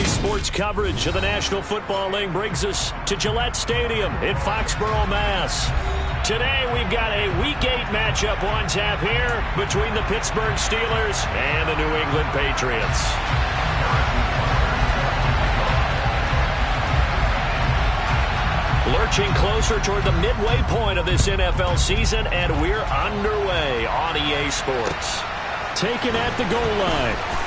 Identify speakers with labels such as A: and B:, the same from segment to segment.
A: EA Sports coverage of the National Football League brings us to Gillette Stadium in Foxborough, Mass. Today we've got a Week 8 matchup on tap here between the Pittsburgh Steelers and the New England Patriots. Lurching closer toward the midway point of this NFL season, and we're underway on EA Sports. Taken at the goal line.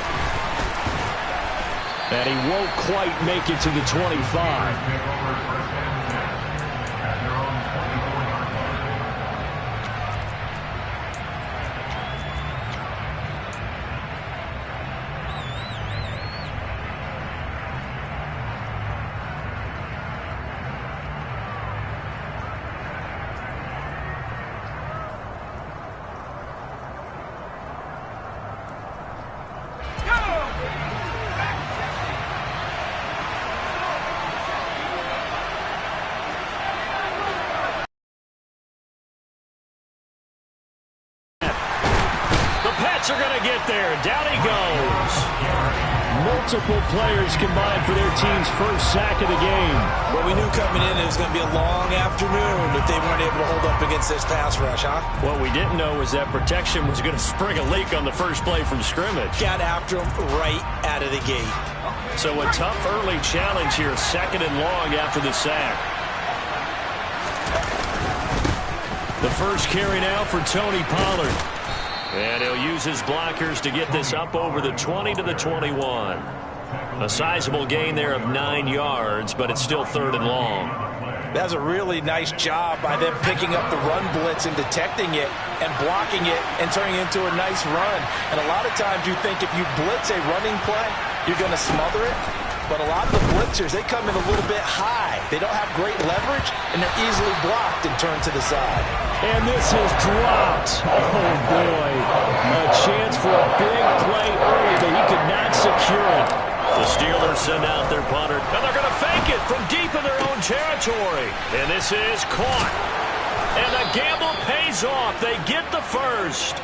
A: And he won't quite make it to the 25. Are going to get there. Down he goes. Multiple players combined for their team's first sack of the game.
B: Well, we knew coming in it was going to be a long afternoon if they weren't able to hold up against this pass rush, huh?
A: What we didn't know was that protection was going to spring a leak on the first play from scrimmage.
B: Got after him right out of the gate.
A: So a tough early challenge here, 2nd and long after the sack. The first carry now for Tony Pollard. And he'll use his blockers to get this up over the 20 to the 21. A sizable gain there of 9 yards, but it's still 3rd and long.
B: That's a really nice job by them picking up the run blitz and detecting it and blocking it and turning it into a nice run. And a lot of times you think if you blitz a running play, you're going to smother it. But a lot of the blitzers, they come in a little bit high. They don't have great leverage, and they're easily blocked and turned to the side.
A: And this is dropped. Oh, boy. A chance for a big play early, but he could not secure it. The Steelers send out their punter, and they're going to fake it from deep in their own territory. And this is caught. And the gamble pays off. They get the first.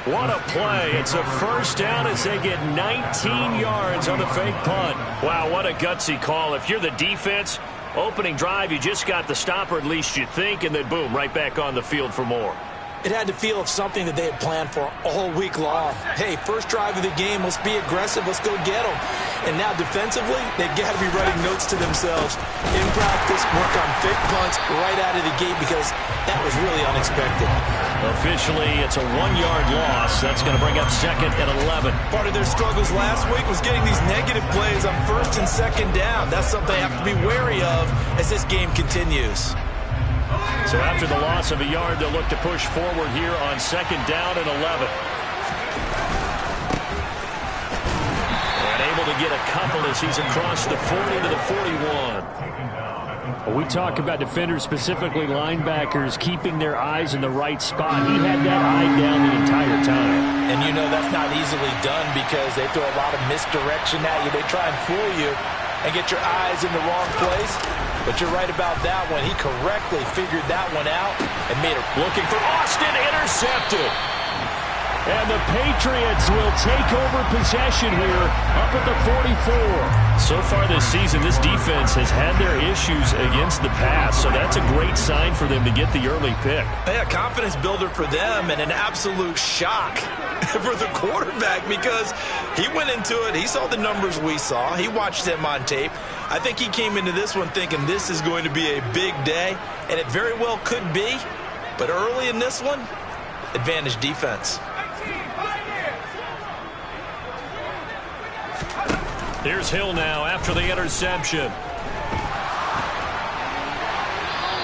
A: What a play. It's a first down as they get 19 yards on the fake punt. Wow, what a gutsy call. If you're the defense, opening drive, you just got the stop, or at least you think, and then boom, right back on the field for more.
B: It had to feel of something that they had planned for all week long. Hey, first drive of the game, let's be aggressive, let's go get them. And now defensively, they've got to be writing notes to themselves. In practice, work on fake punts right out of the gate because that was really unexpected.
A: Officially, it's a 1-yard loss. That's going to bring up 2nd and 11.
B: Part of their struggles last week was getting these negative plays on 1st and 2nd down. That's something they have to be wary of as this game continues.
A: So after the loss of a yard, they'll look to push forward here on 2nd down and 11. And able to get a couple as he's across the 40 to the 41.
C: Well, we talk about defenders, specifically linebackers, keeping their eyes in the right spot. He had that eye down the entire time.
B: And you know that's not easily done because they throw a lot of misdirection at you. They try and fool you and get your eyes in the wrong place. But you're right about that one. He correctly figured that one out and made it.
A: Looking for Austin, intercepted. And the Patriots will take over possession here up at the 44. So far this season, this defense has had their issues against the pass, so that's a great sign for them to get the early pick.
B: Yeah, confidence builder for them and an absolute shock for the quarterback because he went into it. He saw the numbers we saw. He watched them on tape. I think he came into this one thinking this is going to be a big day, and it very well could be. But early in this one, advantage defense.
A: Here's Hill now after the interception.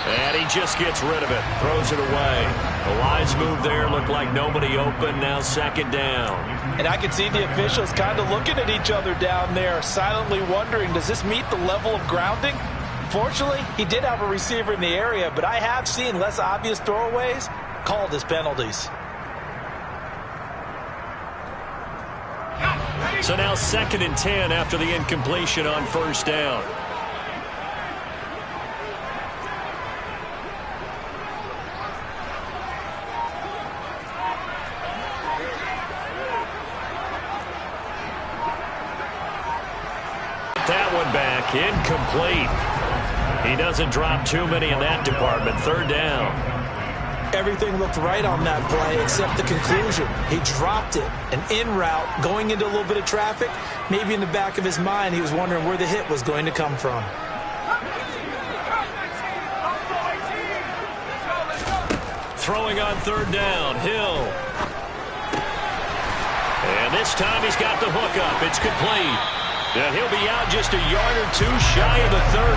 A: And he just gets rid of it, throws it away. A wise move there, looked like nobody open, now 2nd down.
B: And I can see the officials kind of looking at each other down there, silently wondering, does this meet the level of grounding? Fortunately, he did have a receiver in the area, but I have seen less obvious throwaways called as penalties.
A: So now 2nd and 10 after the incompletion on 1st down. That Incomplete. He doesn't drop too many in that department. 3rd down.
B: Everything looked right on that play except the conclusion. He dropped it. An in route, going into a little bit of traffic. Maybe in the back of his mind, he was wondering where the hit was going to come from.
A: Throwing on 3rd down, Hill. And this time he's got the hook up. It's complete. And he'll be out just a yard or two shy of the 30.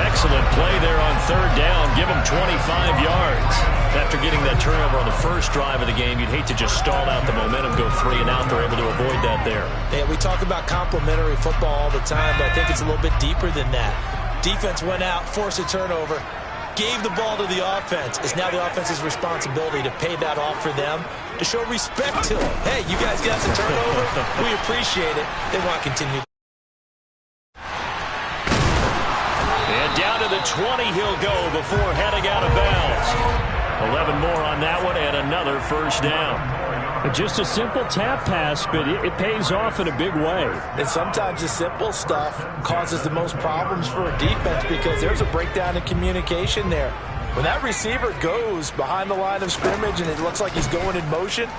A: Excellent play there on 3rd down. Give him 25 yards. After getting that turnover on the first drive of the game, you'd hate to just stall out the momentum, go 3 and out. They're able to avoid that there.
B: Yeah, we talk about complementary football all the time, but I think it's a little bit deeper than that. Defense went out, forced a turnover, gave the ball to the offense. It's now the offense's responsibility to pay that off for them, to show respect to them. Hey, you guys got the turnover. We appreciate it. They want to continue.
A: And down to the 20 he'll go before heading out of bounds. 11 more on that one and another 1st down.
C: Just a simple tap pass, but it pays off in a big way.
B: And sometimes the simple stuff causes the most problems for a defense because there's a breakdown in communication there. When that receiver goes behind the line of scrimmage and it looks like he's going in motion,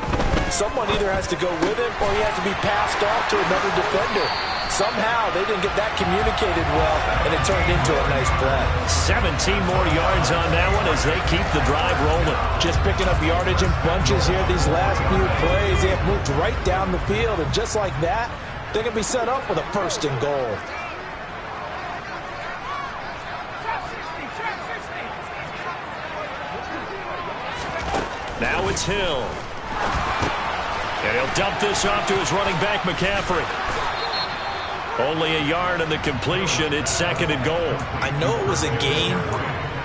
B: someone either has to go with him or he has to be passed off to another defender. Somehow they didn't get that communicated well, and it turned into a nice play.
A: 17 more yards on that one as they keep the drive rolling.
B: Just picking up yardage in bunches here these last few plays. They have moved right down the field, and just like that, they're going to be set up with a 1st and goal.
A: Now it's Hill. And he'll dump this off to his running back, McCaffrey. Only a yard on the completion. It's 2nd and goal.
B: I know it was a gain,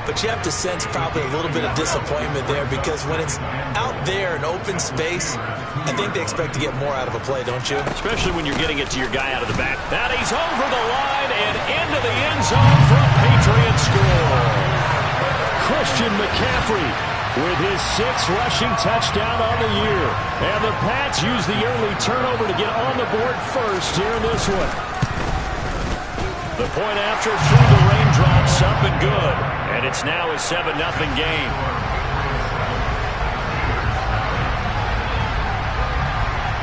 B: but you have to sense probably a little bit of disappointment there because when it's out there in open space, I think they expect to get more out of a play, don't you?
A: Especially when you're getting it to your guy out of the back. Now he's over the line and into the end zone for a Patriot score. Christian McCaffrey with his 6th rushing touchdown on the year. And the Pats use the early turnover to get on the board first here in this one. The point after through the raindrops, up and good. And it's now a 7-0 game.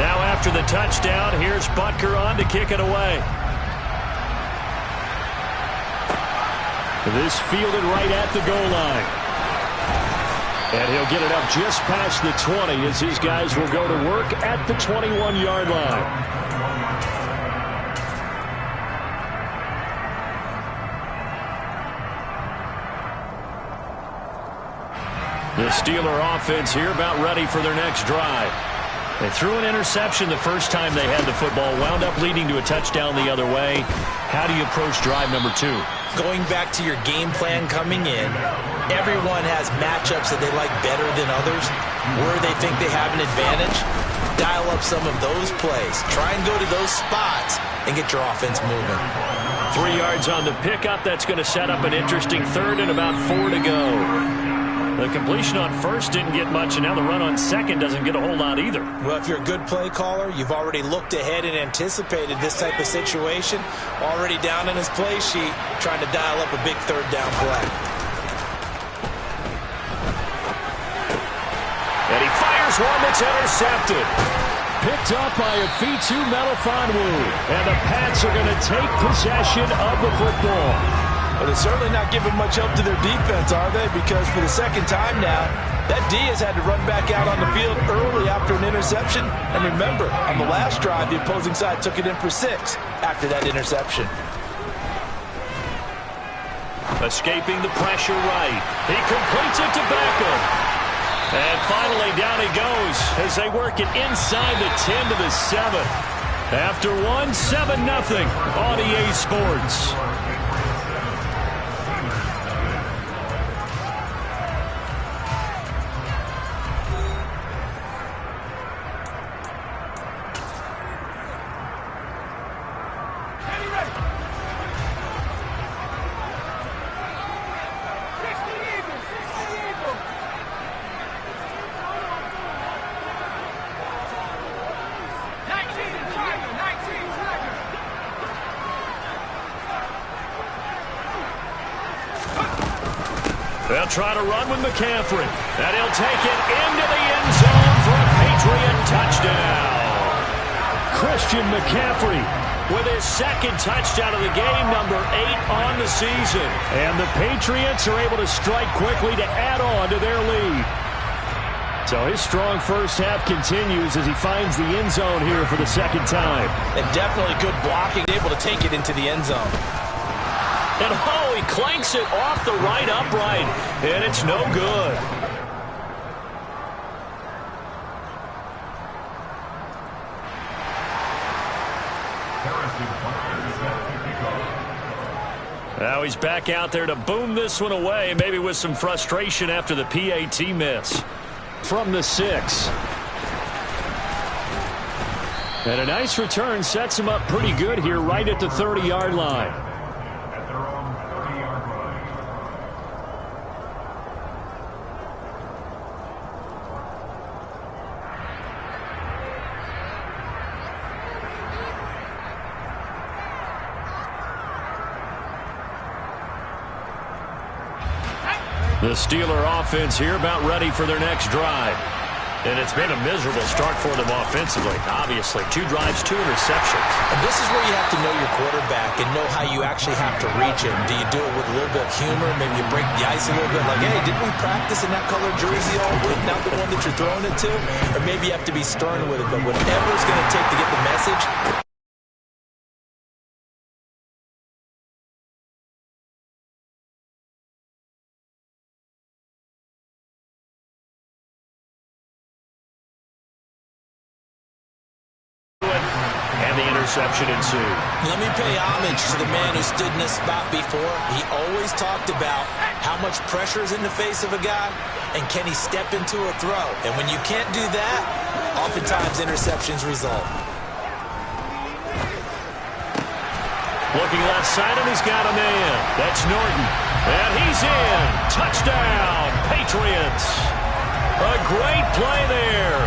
A: Now after the touchdown, here's Butker on to kick it away. This fielded right at the goal line. And he'll get it up just past the 20 as his guys will go to work at the 21-yard line. The Steeler offense here about ready for their next drive. They threw an interception the first time they had the football, wound up leading to a touchdown the other way. How do you approach drive number 2?
B: Going back to your game plan coming in, everyone has matchups that they like better than others. Where they think they have an advantage, dial up some of those plays. Try and go to those spots and get your offense moving.
A: 3 yards on the pickup. That's going to set up an interesting 3rd and about 4 to go. The completion on 1st didn't get much, and now the run on 2nd doesn't get a whole lot either.
B: Well, if you're a good play caller, you've already looked ahead and anticipated this type of situation. Already down in his play sheet, trying to dial up a big 3rd down play.
A: And he fires one that's intercepted.
C: Picked up by a Fitu Melifonwu. And the Pats are going to take possession of the football.
B: But they're certainly not giving much help to their defense, are they? Because for the 2nd time now, that D has had to run back out on the field early after an interception. And remember, on the last drive, the opposing side took it in for 6 after that interception.
A: Escaping the pressure right. He completes it to Beckham. And finally, down he goes as they work it inside the 10 to the 7. After one, 7-0 on EA Sports. They'll try to run with McCaffrey. And he'll take it into the end zone for a Patriot touchdown.
C: Christian McCaffrey
A: with his second touchdown of the game, number 8 on the season.
C: And the Patriots are able to strike quickly to add on to their lead. So his strong first half continues as he finds the end zone here for the second time.
B: And definitely good blocking, able to take it into the end zone.
A: And he clanks it off the right upright, and it's no good. Now he's back out there to boom this one away, maybe with some frustration after the PAT miss.
C: From the 6. And a nice return sets him up pretty good here right at the 30-yard line.
A: The Steeler offense here about ready for their next drive. And it's been a miserable start for them offensively. Obviously, 2 drives, 2 interceptions.
B: And this is where you have to know your quarterback and know how you actually have to reach him. Do you do it with a little bit of humor? Maybe you break the ice a little bit like, hey, didn't we practice in that color jersey all week, not the one that you're throwing it to? Or maybe you have to be stern with it, but whatever it's going to take to get the message,
A: interception ensued.
B: Let me pay homage to the man who stood in this spot before. He always talked about how much pressure is in the face of a guy and can he step into a throw. And when you can't do that, oftentimes interceptions result.
A: Looking left side, and he's got a man. That's Norton. And he's in. Touchdown, Patriots. A great play there.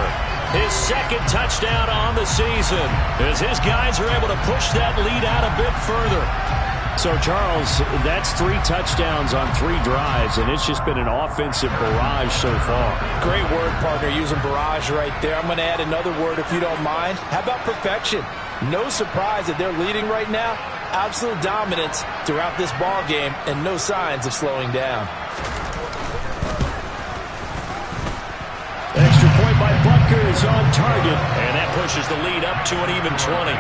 A: His second touchdown on the season as his guys are able to push that lead out a bit further.
C: So, Charles, that's 3 touchdowns on 3 drives, and it's just been an offensive barrage so far.
B: Great word, partner, using barrage right there. I'm going to add another word if you don't mind. How about perfection? No surprise that they're leading right now. Absolute dominance throughout this ball game and no signs of slowing down.
C: Extra point by Butker is on target.
A: And that pushes the lead up to an even 20.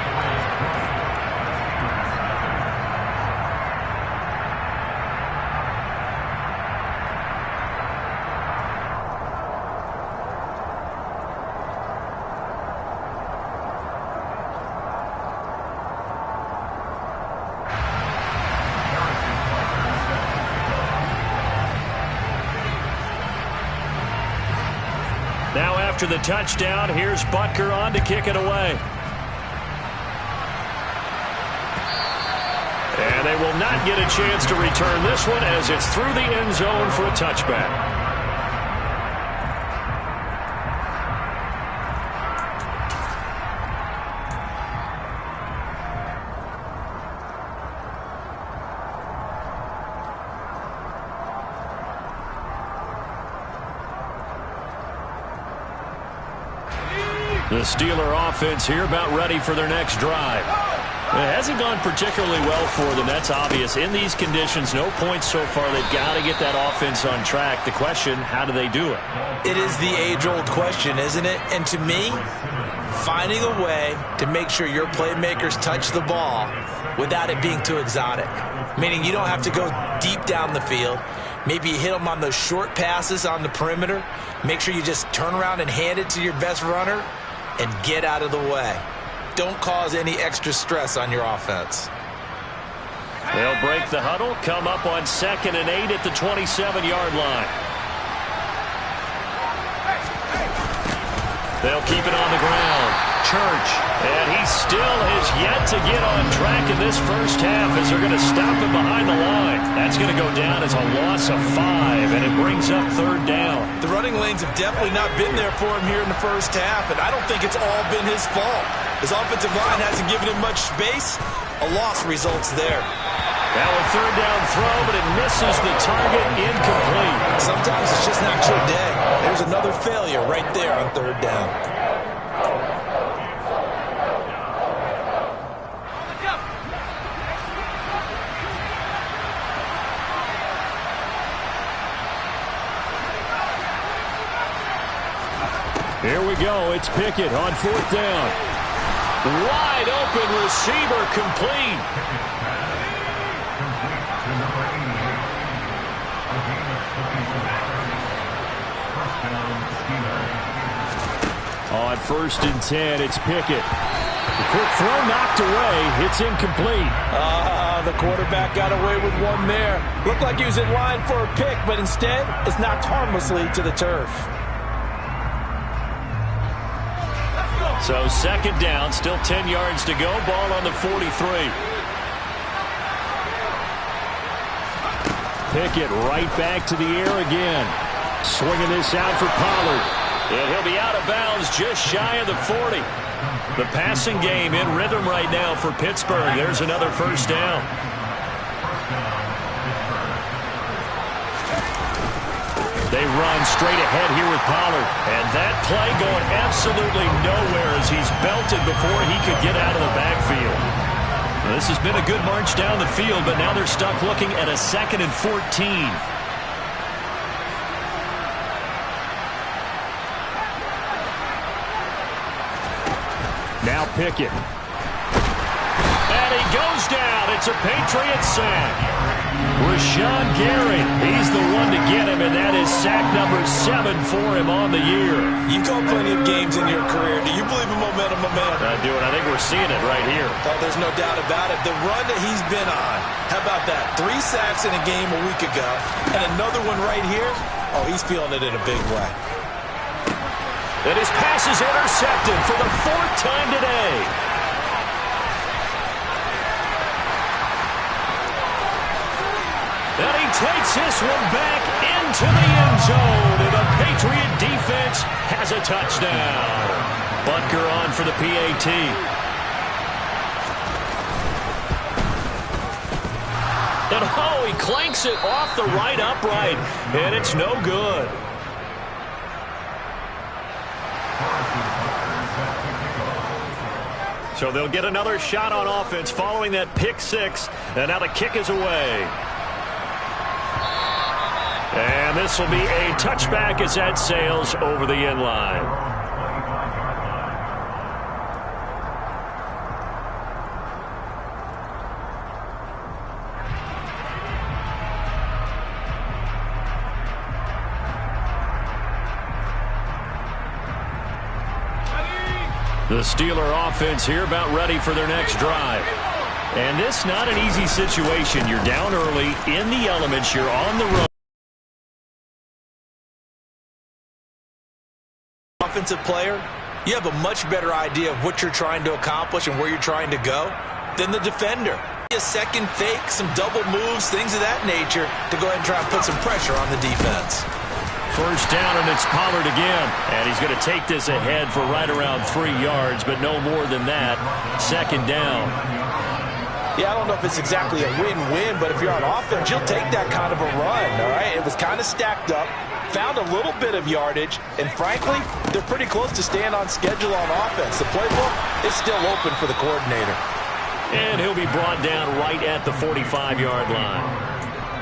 A: Now after the touchdown, here's Butker on to kick it away. And they will not get a chance to return this one as it's through the end zone for a touchback. The Steeler offense here about ready for their next drive. It hasn't gone particularly well for them. That's obvious. In these conditions, no points so far. They've got to get that offense on track. The question, how do they do it?
B: It is the age-old question, isn't it? And to me, finding a way to make sure your playmakers touch the ball without it being too exotic. Meaning you don't have to go deep down the field. Maybe you hit them on those short passes on the perimeter. Make sure you just turn around and hand it to your best runner and get out of the way. Don't cause any extra stress on your offense.
A: They'll break the huddle, come up on 2nd and 8 at the 27-yard line. They'll keep it on the ground. Church, and he still has yet to get on track in this first half as they're going to stop him behind the line. That's going to go down as a loss of 5, and it brings up 3rd down.
B: The running lanes have definitely not been there for him here in the first half, and I don't think it's all been his fault. His offensive line hasn't given him much space. A loss results there.
C: Now a third down throw, but it misses the target, incomplete.
B: Sometimes it's just not your day. There's another failure right there on third down.
C: Here we go. It's Pickett on fourth down. Wide open receiver, complete. On 1st and 10, it's Pickett. The quick throw knocked away. It's incomplete.
B: The quarterback got away with one there. Looked like he was in line for a pick, but instead, it's knocked harmlessly to the turf.
C: So 2nd down, still 10 yards to go. Ball on the 43. Pickett right back to the air again. Swinging this out for Pollard. And he'll be out of bounds just shy of the 40. The passing game in rhythm right now for Pittsburgh. There's another 1st down. They run straight ahead here with Pollard. And that play going absolutely nowhere as he's belted before he could get out of the backfield. Well, this has been a good march down the field, but now they're stuck looking at a 2nd and 14. Now Pickett. And he goes down. It's a Patriot sack. Rashawn Gary, he's the one to get him, and that is sack number 7 for him on the year.
B: You've called plenty of games in your career. Do you believe in momentum, my man?
C: I do, and I think we're seeing it right here.
B: Oh, there's no doubt about it. The run that he's been on, how about that? 3 sacks in a game a week ago, and another one right here. Oh, he's feeling it in a big way.
C: And his pass is intercepted for the 4th time today. And he takes this one back into the end zone. And the Patriot defense has a touchdown. Butker on for the PAT. And oh, he clanks it off the right upright. And it's no good. So they'll get another shot on offense following that pick 6. And now the kick is away. And this will be a touchback as that sails over the end line. The Steeler offense here about ready for their next drive. And this not an easy situation. You're down early in the elements. You're on the road.
B: Offensive player, you have a much better idea of what you're trying to accomplish and where you're trying to go than the defender. A second fake, some double moves, things of that nature to go ahead and try and put some pressure on the defense.
C: 1st down, and it's Pollard again. And he's going to take this ahead for right around 3 yards, but no more than that. 2nd down.
B: Yeah, I don't know if it's exactly a win-win, but if you're on offense, you'll take that kind of a run, all right? It was kind of stacked up, found a little bit of yardage, and frankly, they're pretty close to staying on schedule on offense. The playbook is still open for the coordinator.
C: And he'll be brought down right at the 45-yard line.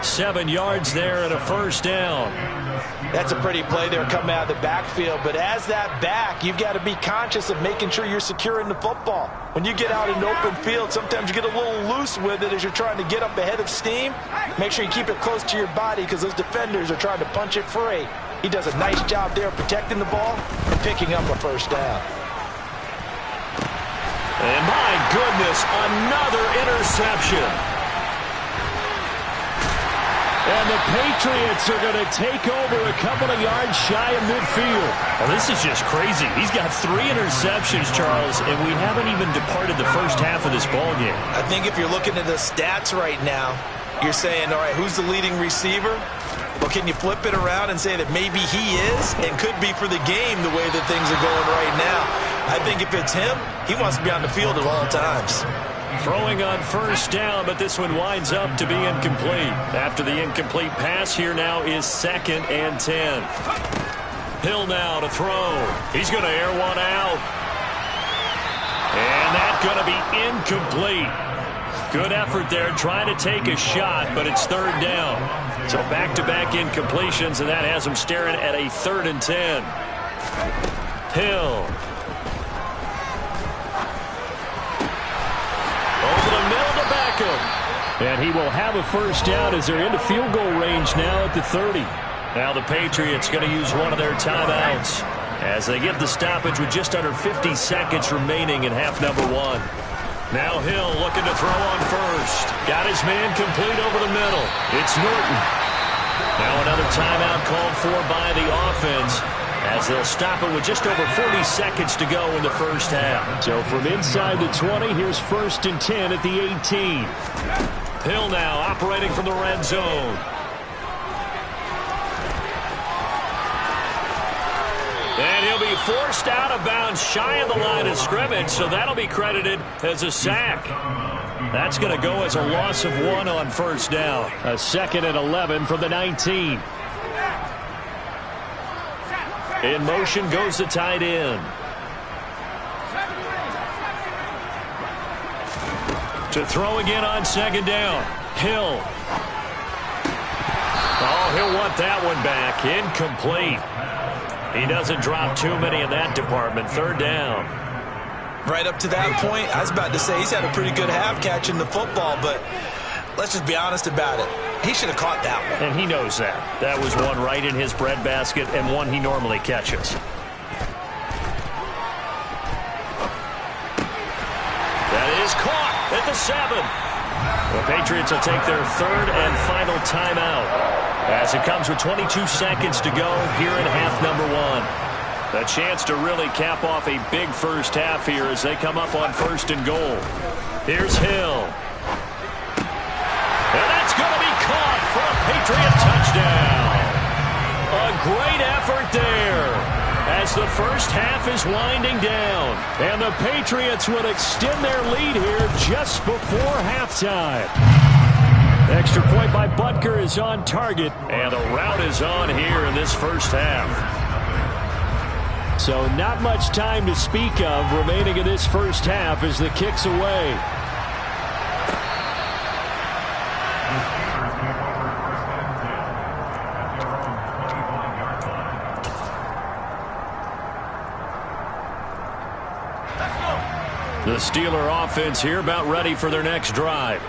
C: 7 yards there and a 1st down.
B: That's a pretty play there coming out of the backfield, but as that back, you've got to be conscious of making sure you're securing the football. When you get out in open field, sometimes you get a little loose with it as you're trying to get up ahead of steam. Make sure you keep it close to your body because those defenders are trying to punch it free. He does a nice job there protecting the ball and picking up a 1st down.
C: And my goodness, another interception. And the Patriots are going to take over a couple of yards shy of midfield. Well, this is just crazy. He's got 3 interceptions, Charles, and we haven't even departed the first half of this ballgame.
B: I think if you're looking at the stats right now, you're saying, all right, who's the leading receiver? Well, can you flip it around and say that maybe he is and could be for the game the way that things are going right now? I think if it's him, he wants to be on the field at all times.
C: Throwing on first down, but this one winds up to be incomplete. After the incomplete pass, here now is 2nd and 10. Hill now to throw. He's going to air one out. And that's going to be incomplete. Good effort there trying to take a shot, but it's 3rd down. So back-to-back incompletions, and that has him staring at a 3rd and 10. Hill. Over the middle to Beckham. And he will have a first down as they're into field goal range now at the 30. Now the Patriots going to use one of their timeouts as they get the stoppage with just under 50 seconds remaining in half number 1. Now Hill looking to throw on first. Got his man complete over the middle. It's Norton. Now another timeout called for by the offense as they'll stop it with just over 40 seconds to go in the first half.
A: So from inside the 20, here's 1st and 10 at the 18.
C: Hill now operating from the red zone. And he'll be forced out of bounds shy of the line of scrimmage, so that'll be credited as a sack. That's going to go as a loss of 1 on first down.
A: A 2nd and 11 from the 19.
C: In motion goes the tight end. To throw again on 2nd down. Hill. Oh, he'll want that one back. Incomplete. He doesn't drop too many in that department. 3rd down.
B: Right up to that point, I was about to say he's had a pretty good half catching the football, but let's just be honest about it. He should have caught that one.
C: And he knows that. That was one right in his breadbasket and one he normally catches. That is caught at the 7. The Patriots will take their 3rd and final timeout as it comes with 22 seconds to go here in half number 1. A chance to really cap off a big first half here as they come up on 1st and goal. Here's Hill. And that's going to be caught for a Patriot touchdown. A great effort there as the first half is winding down.
A: And the Patriots will extend their lead here just before halftime. Extra point by Butker is on target.
C: And a rout is on here in this first half.
A: So not much time to speak of remaining in this first half as the kick's away.
C: The Steeler offense here about ready for their next drive.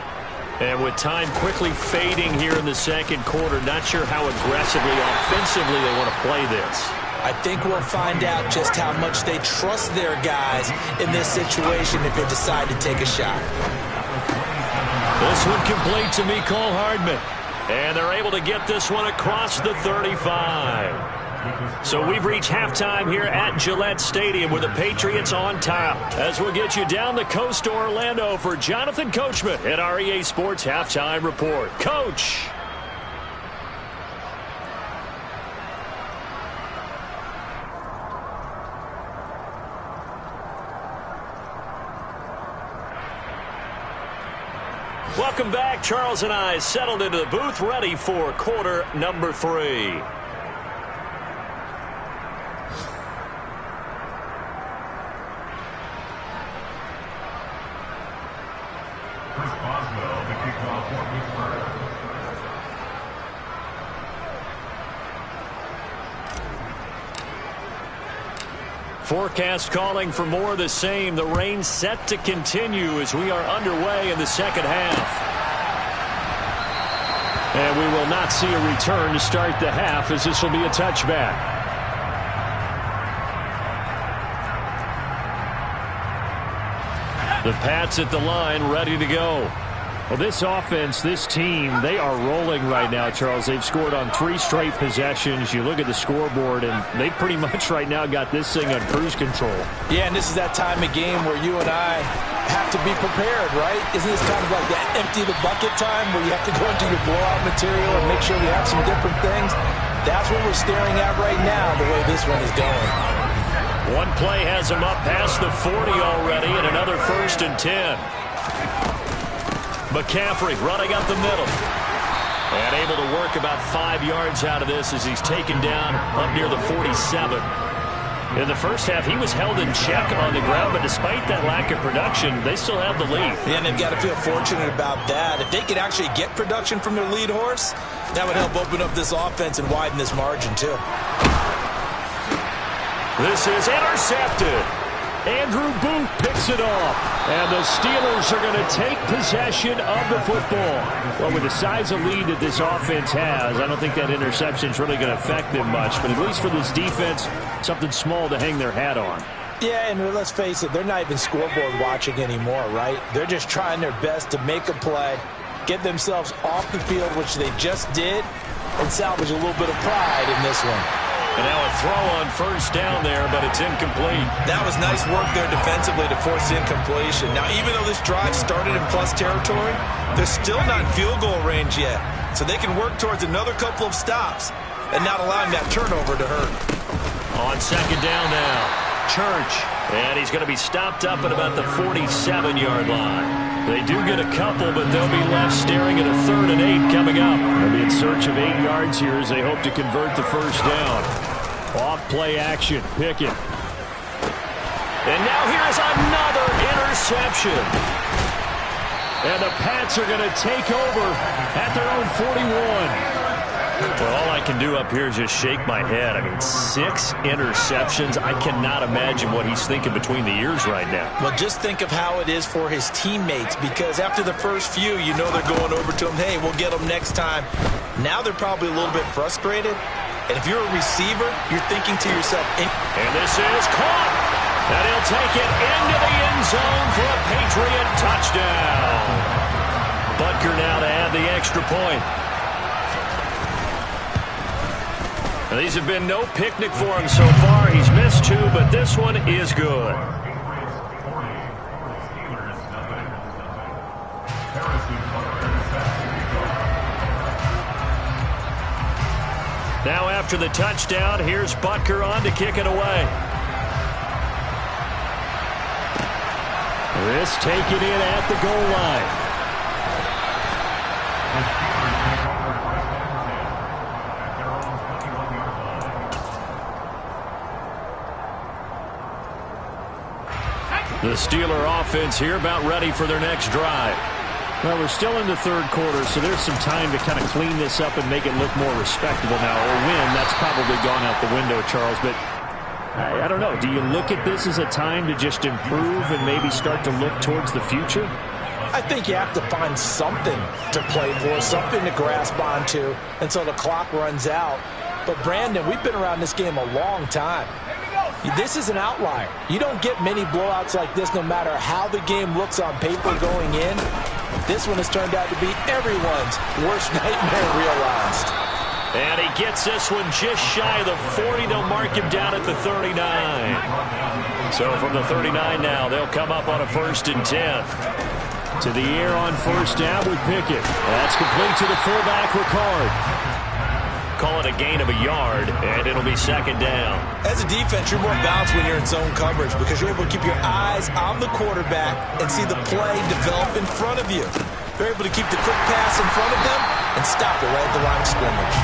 C: And with time quickly fading here in the 2nd quarter, not sure how aggressively, offensively they want to play this.
B: I think we'll find out just how much they trust their guys in this situation if they decide to take a shot.
C: This one complete to Mecole Hardman. And they're able to get this one across the 35. So we've reached halftime here at Gillette Stadium with the Patriots on top. As we'll get you down the coast to Orlando for Jonathan Coachman at our EA Sports Halftime Report. Coach. Welcome back. Charles and I settled into the booth ready for quarter number 3. Forecast calling for more of the same. The rain set to continue as we are underway in the second half.
A: And we will not see a return to start the half as this will be a touchback.
C: The Pats at the line ready to go.
A: Well, this offense, this team, they are rolling right now, Charles. They've scored on 3 straight possessions. You look at the scoreboard, and they pretty much right now got this thing on cruise control.
B: Yeah, and this is that time of game where you and I have to be prepared, right? Isn't this kind of like that empty the bucket time where you have to go into your blowout material and make sure we have some different things? That's what we're staring at right now, the way this one is going.
C: One play has him up past the 40 already, and another 1st and 10.
A: McCaffrey running up the middle. And able to work about 5 yards out of this as he's taken down up near the 47. In the first half, he was held in check on the ground, but despite that lack of production, they still have the lead.
B: Yeah, and they've got to feel fortunate about that. If they could actually get production from their lead horse, that would help open up this offense and widen this margin, too.
A: This is intercepted.
C: Andrew Booth picks it off. And the Steelers are going to take possession of the football. Well, with the size of lead that this offense has, I don't think that interception is really going to affect them much. But at least for this defense, something small to hang their hat on.
B: Yeah, and let's face it, they're not even scoreboard watching anymore, right? They're just trying their best to make a play, get themselves off the field, which they just did, and salvage a little bit of pride in this one.
A: And now a throw on first down there, but it's incomplete.
B: That was nice work there defensively to force incompletion. Now, even though this drive started in plus territory, they're still not in field goal range yet. So they can work towards another couple of stops and not allowing that turnover to hurt.
A: On second down now, Church. And he's going to be stopped up at about the 47-yard line. They do get a couple, but they'll be left staring at a 3rd and 8 coming up.
C: They'll be in search of 8 yards here as they hope to convert the first down. Off play action, Pickett.
A: And now here's another interception.
C: And the Pats are going to take over at their own 41.
A: Well, all I can do up here is just shake my head. I mean, 6 interceptions. I cannot imagine what he's thinking between the ears right now.
B: Well, just think of how it is for his teammates, because after the first few, you know they're going over to him, hey, we'll get them next time. Now they're probably a little bit frustrated. And if you're a receiver, you're thinking to yourself.
A: And this is caught. And he'll take it into the end zone for a Patriot touchdown. Butker now to add the extra point. Now, these have been no picnic for him so far. He's missed 2, but this one is good. Now after the touchdown, here's Butker on to kick it away.
C: This taken in at the goal line.
A: The Steeler offense here about ready for their next drive.
C: Well, we're still in the third quarter, so there's some time to kind of clean this up and make it look more respectable now. Or win, that's probably gone out the window, Charles. But I don't know. Do you look at this as a time to just improve and maybe start to look towards the future?
B: I think you have to find something to play for, something to grasp onto until the clock runs out. But, Brandon, we've been around this game a long time. This is an outlier. You don't get many blowouts like this no matter how the game looks on paper going in. This one has turned out to be everyone's worst nightmare realized.
A: And he gets this one just shy of the 40. They'll mark him down at the 39. So from the 39 now, they'll come up on a 1st and 10.
C: To the air on first down with Pickett. That's complete to the fullback, Ricard.
A: Call it a gain of a yard, and it'll be 2nd down.
B: As a defense, you're more balanced when you're in zone coverage because you're able to keep your eyes on the quarterback and see the play develop in front of you. You're able to keep the quick pass in front of them and stop it right at the line of scrimmage.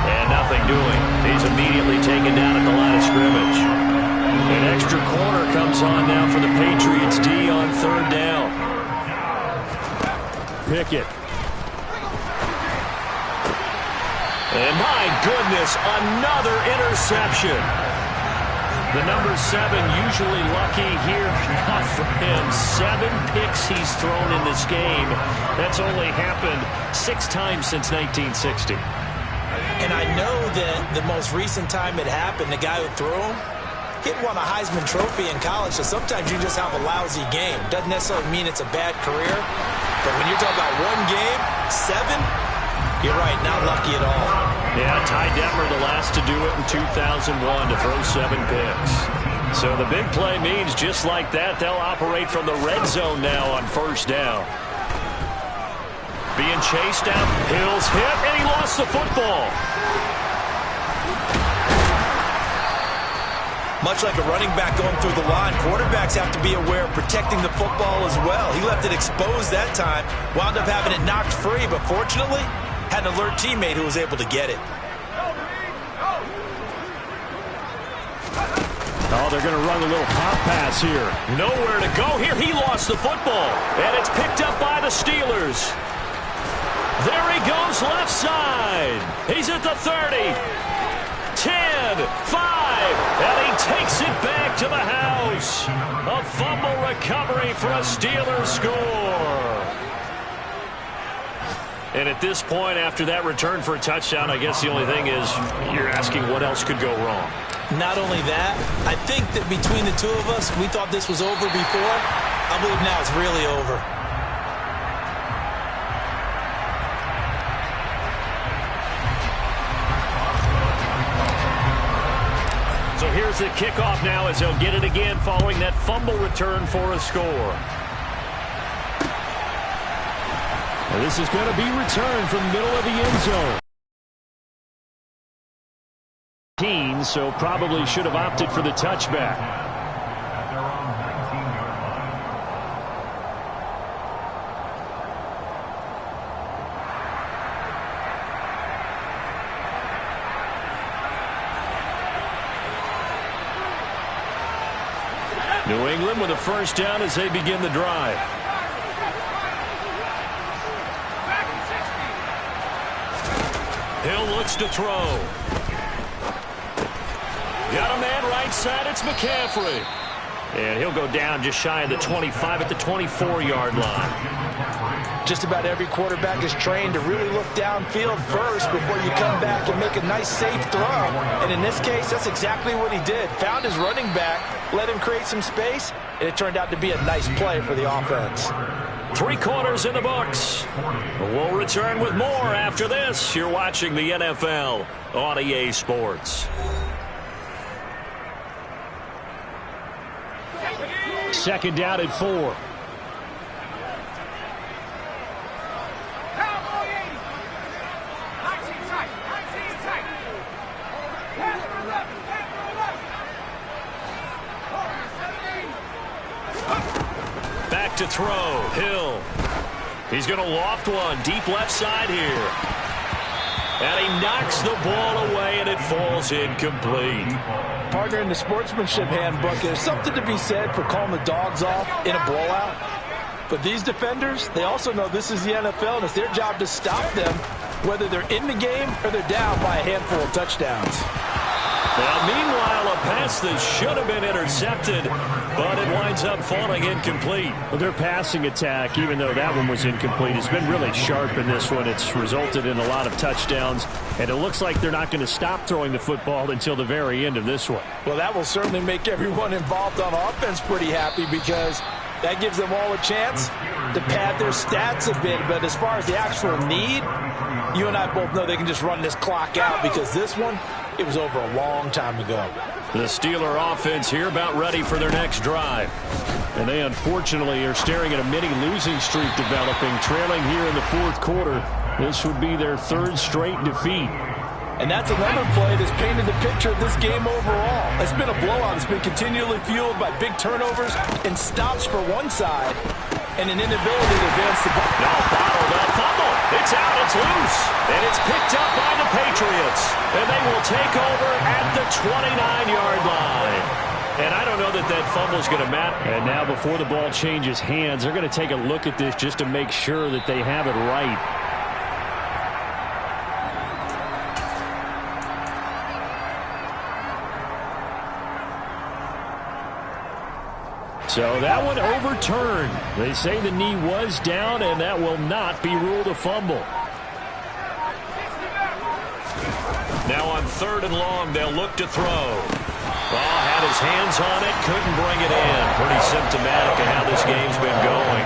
A: And nothing doing. He's immediately taken down at the line of scrimmage. An extra corner comes on now for the Patriots D on 3rd down.
C: Pickett.
A: And my goodness, another interception. The number 7 usually lucky here. Not for him. 7 picks he's thrown in this game. That's only happened 6 times since 1960.
B: And I know that the most recent time it happened, the guy who threw him, he won a Heisman Trophy in college, so sometimes you just have a lousy game. Doesn't necessarily mean it's a bad career. But when you're talking about one game, 7, you're right, not lucky at all.
A: Yeah, Ty Detmer the last to do it in 2001 to throw 7 picks. So the big play means just like that, they'll operate from the red zone now on 1st down. Being chased out, Hill's hit, and he lost the football.
B: Much like a running back going through the line, quarterbacks have to be aware of protecting the football as well. He left it exposed that time, wound up having it knocked free, but fortunately, had an alert teammate who was able to get it.
C: Oh, they're going to run a little pop pass here.
A: Nowhere to go here. He lost the football, and it's picked up by the Steelers. There he goes left side. He's at the 30. 10, 5, and he takes it back to the house. A fumble recovery for a Steelers score. And at this point, after that return for a touchdown, I guess the only thing is you're asking what else could go wrong.
B: Not only that, I think that between the two of us, we thought this was over before. I believe now it's really over.
A: So here's the kickoff now as he'll get it again following that fumble return for a score.
C: Well, this is going to be returned from the middle of the end zone. So probably should have opted for the touchback. New England with a first down as they begin the drive.
A: Hill looks to throw. Got a man right side. It's McCaffrey.
C: And he'll go down just shy of the 25 at the 24-yard line.
B: Just about every quarterback is trained to really look downfield first before you come back and make a nice, safe throw. And in this case, that's exactly what he did. Found his running back, let him create some space, and it turned out to be a nice play for the offense.
A: 3 quarters in the books. We'll return with more after this. You're watching the NFL on EA Sports.
C: Second down at 4.
A: Back to throw. Hill. He's going to loft one deep left side here. And he knocks the ball away, and it falls incomplete.
B: Partner, in the sportsmanship handbook, there's something to be said for calling the dogs off in a blowout. But these defenders, they also know this is the NFL, and it's their job to stop them, whether they're in the game or they're down by a handful of touchdowns.
A: Now, meanwhile, a pass that should have been intercepted, but it winds up falling incomplete.
C: Well, their passing attack, even though that one was incomplete, has been really sharp in this one. It's resulted in a lot of touchdowns, and it looks like they're not going to stop throwing the football until the very end of this one.
B: Well, that will certainly make everyone involved on offense pretty happy because that gives them all a chance to pad their stats a bit. But as far as the actual need, you and I both know they can just run this clock out because this one, it was over a long time ago.
A: The Steeler offense here about ready for their next drive.
C: And they unfortunately are staring at a mini losing streak developing, trailing here in the fourth quarter. This would be their 3rd straight defeat.
B: And that's another play that's painted the picture of this game overall. It's been a blowout. It's been continually fueled by big turnovers and stops for one side and an inability to advance the ball.
A: No, bottled up fumble. It's out. It's loose. And it's picked up by the Patriots. And they will take over at the 29-yard line. And I don't know that that fumble is going to matter.
C: And now before the ball changes hands, they're going to take a look at this just to make sure that they have it right. So that one overturned. They say the knee was down, and that will not be ruled a fumble.
A: Now on 3rd and long, they'll look to throw. Ball had his hands on it, couldn't bring it in. Pretty symptomatic of how this game's been going.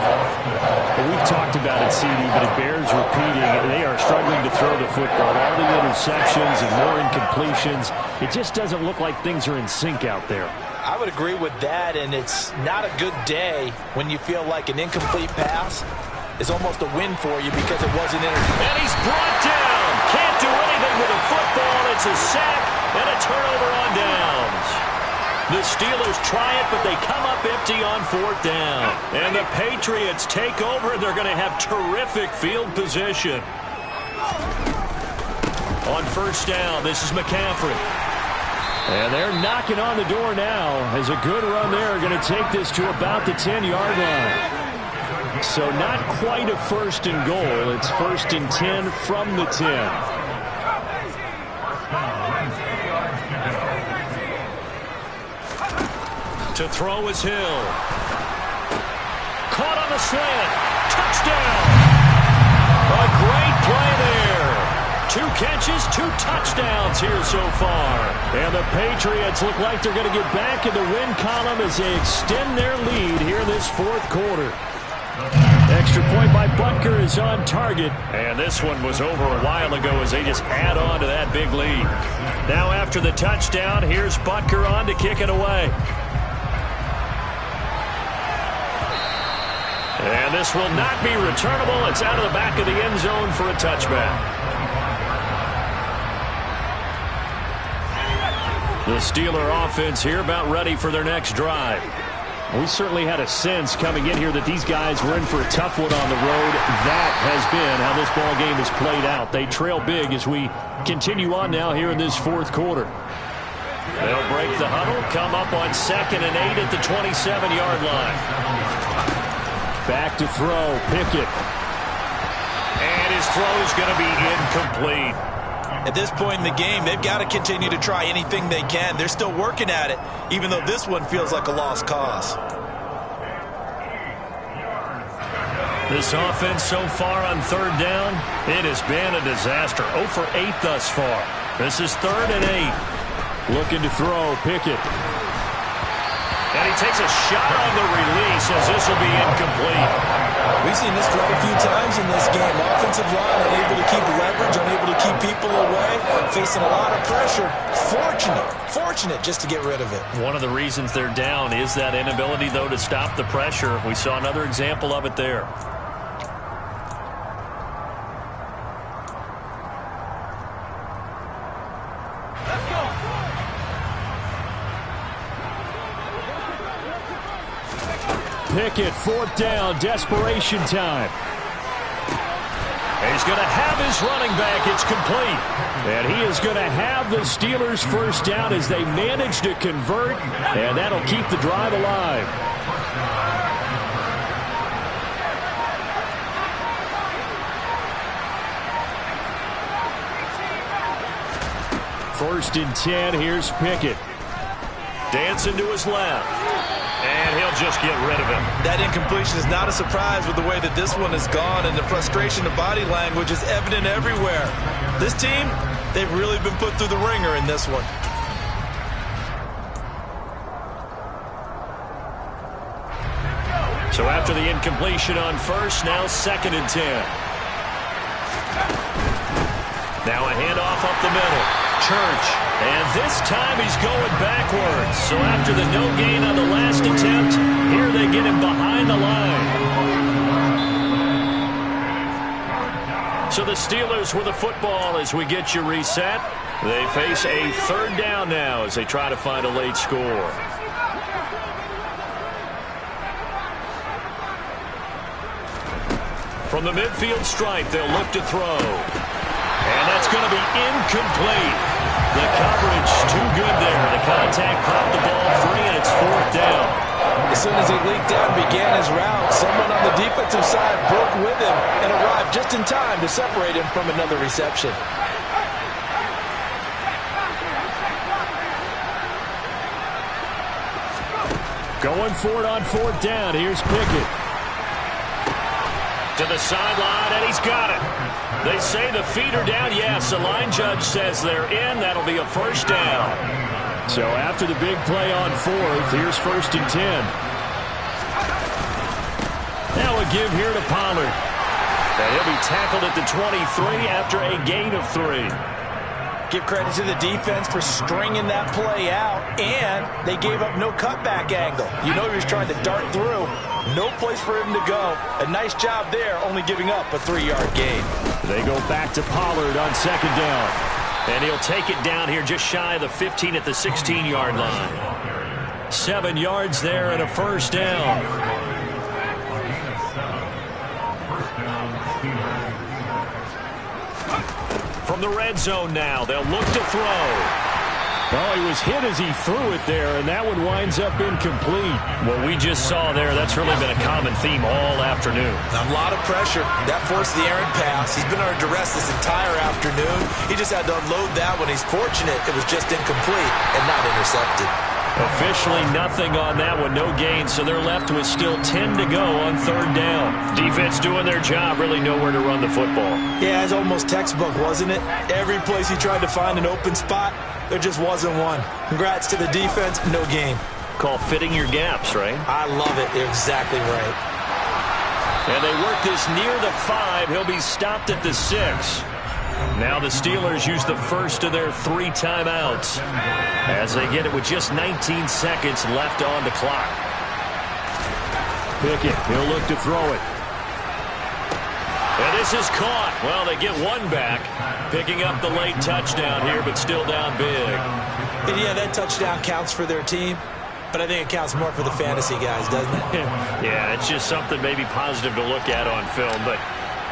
C: Well, we've talked about it, CD, but it bears repeating. They are struggling to throw the football. All the interceptions and more incompletions. It just doesn't look like things are in sync out there.
B: I would agree with that, and it's not a good day when you feel like an incomplete pass is almost a win for you because it wasn't intercepted.
A: And he's brought down. Can't do anything with a football. It's a sack and a turnover on downs. The Steelers try it, but they come up empty on 4th down. And the Patriots take over, and they're going to have terrific field position. On 1st down, this is McCaffrey. And they're knocking on the door now as a good run there going to take this to about the 10-yard line. So not quite a 1st and goal. It's 1st and 10 from the 10. To throw is Hill. Caught on the slant. Touchdown. A great play there. 2 catches, 2 touchdowns here so far. And the Patriots look like they're going to get back in the win column as they extend their lead here in this 4th quarter. Extra point by Butker is on target. And this one was over a while ago as they just add on to that big lead. Now after the touchdown, here's Butker on to kick it away. And this will not be returnable. It's out of the back of the end zone for a touchback. The Steeler offense here about ready for their next drive. We certainly had a sense coming in here that these guys were in for a tough one on the road. That has been how this ball game has played out. They trail big as we continue on now here in this 4th quarter. They'll break the huddle, come up on 2nd and 8 at the 27-yard line. Back to throw, Pickett. And his throw is going to be incomplete.
B: At this point in the game, they've got to continue to try anything they can. They're still working at it, even though this one feels like a lost cause.
A: This offense so far on 3rd down, it has been a disaster. 0 for 8 thus far. This is 3rd and 8. Looking to throw, Pickett. And he takes a shot on the release as this will be incomplete.
B: We've seen this quite a few times in this game. Offensive line unable to keep leverage, unable to keep people away, facing a lot of pressure. Fortunate just to get rid of it.
A: One of the reasons they're down is that inability, though, to stop the pressure. We saw another example of it there. Pickett, 4th down, desperation time. He's going to have his running back. It's complete. And he is going to have the Steelers' 1st down as they manage to convert, and that'll keep the drive alive. First and 10, here's Pickett. Dancing to his left. And he'll just get rid of him.
B: That incompletion is not a surprise with the way that this one has gone, and the frustration of body language is evident everywhere. This team, they've really been put through the ringer in this one.
A: So after the incompletion on 1st, now 2nd and 10. Now a handoff up the middle. Church. And this time he's going backwards. So after the no gain on the last attempt, here they get him behind the line. So the Steelers with the football as we get you reset. They face a 3rd down now as they try to find a late score. From the midfield stripe, they'll look to throw. And that's going to be incomplete. The coverage too good there. The contact popped the ball free, and it's 4th down.
B: As soon as he leaked out and began his route, someone on the defensive side broke with him and arrived just in time to separate him from another reception.
A: Going for it on 4th down. Here's Pickett. To the sideline, and he's got it. They say the feet are down. Yes, the line judge says they're in. That'll be a 1st down. So after the big play on 4th, here's 1st and 10. Now a give here to Pollard. And he'll be tackled at the 23 after a gain of 3.
B: Give credit to the defense for stringing that play out, and they gave up no cutback angle. You know he was trying to dart through. No place for him to go. A nice job there, only giving up a 3-yard gain.
A: They go back to Pollard on 2nd down. And he'll take it down here just shy of the 15 at the 16-yard line.
C: 7 yards there and a first down. From the red zone now, they'll look to throw.
A: Well, he was hit as he threw it there, and that one winds up incomplete.
C: What we just saw there, that's really been a common theme all afternoon.
B: A lot of pressure. That forced the errant pass. He's been under duress this entire afternoon. He just had to unload that one. He's fortunate it was just incomplete and not intercepted.
C: Officially nothing on that one, no gain, so they're left with still 10 to go on third down. Defense doing their job, really nowhere to run the football.
B: Yeah, it's almost textbook, wasn't it? Every place he tried to find an open spot, there just wasn't one. Congrats to the defense, no gain.
C: Call fitting your gaps, right?
B: I love it. You're exactly right.
C: And they work this near the 5. He'll be stopped at the 6. Now the Steelers use the first of their 3 timeouts as they get it with just 19 seconds left on the clock.
A: Pickett, he'll look to throw it.
C: And this is caught. Well, they get one back, picking up the late touchdown here, but still down big.
B: And yeah, that touchdown counts for their team, but I think it counts more for the fantasy guys, doesn't it?
C: Yeah, it's just something maybe positive to look at on film, but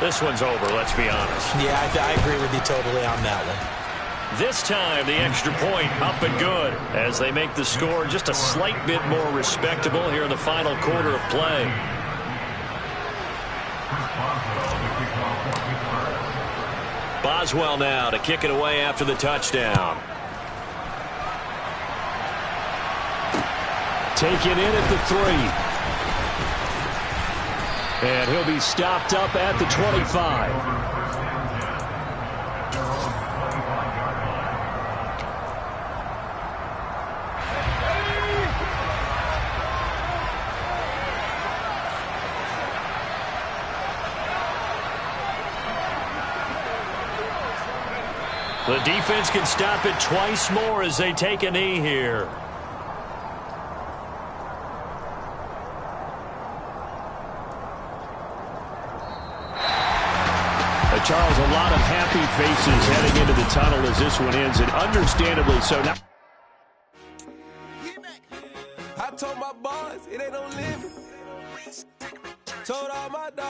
C: this one's over, let's be honest.
B: Yeah, I agree with you totally on that one.
C: This time, the extra point up and good as they make the score just a slight bit more respectable here in the final quarter of play. Boswell now to kick it away after the touchdown.
A: Taken in at the 3. And he'll be stopped up at the 25.
C: The defense can stop it twice more as they take a knee here.
A: Charles, a lot of happy faces heading into the tunnel as this one ends, and understandably so. Now,
D: I told my boys it ain't no limit. Told all my dogs.